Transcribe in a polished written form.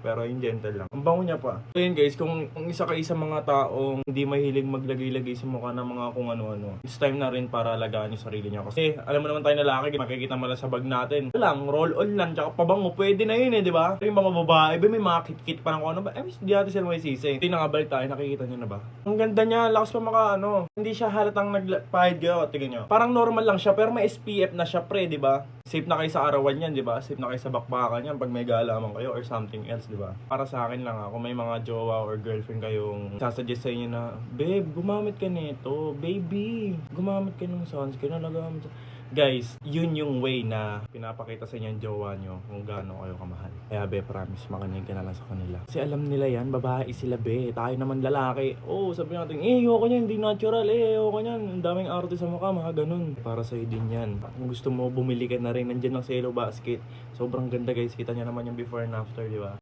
pero yung gentle lang. Ang bango niya pa. So yun guys, kung isa kayo sa mga taong hindi mahilig maglagay-lagay sa mukha ng mga kung ano-ano, it's time na rin para alagaan yung sarili niya. Kasi alam mo naman tayo na lalaki, makikita mo lang sa bag natin. Lang, roll on lang, tsaka pabango, pwede na yun eh, di ba? Yung mga babae, may mga kit-kit pa ng kung ano ba? Hindi natin sila may sisi. Hindi nakabalik tayo, nakikita niyo na ba? Ang ganda niya, lakas pa hindi siya halatang nagpahid kayo, tingnan niyo. Parang normal lang siya, pero may SPF na siya pre, di ba? Safe na kayo sa arawan yan, di ba? Safe na kayo sa bakbakan yan pag may galaman kayo or something else, di ba? Para sa akin lang kung may mga jowa or girlfriend kayong sasuggest sa inyo na, babe, gumamit ka nito, baby, gumamit ka ng sunscreen, nalagamit. Guys, yun yung way na pinapakita sa inyo yung jowa nyo kung gaano kayo kamahal. Kaya be, promise, makinig ka na lang sa kanila. Kasi alam nila yan, babae sila be. Tayo naman lalaki. Sabi natin, ayoko niyan, hindi natural. Ayoko niyan, ang daming arte sa mukha, mga ganun. Para sa'yo din yan. Kung gusto mo, bumili ka na rin. Nandiyan lang sa Yellow Basket. Sobrang ganda guys, kita niya naman yung before and after, di ba?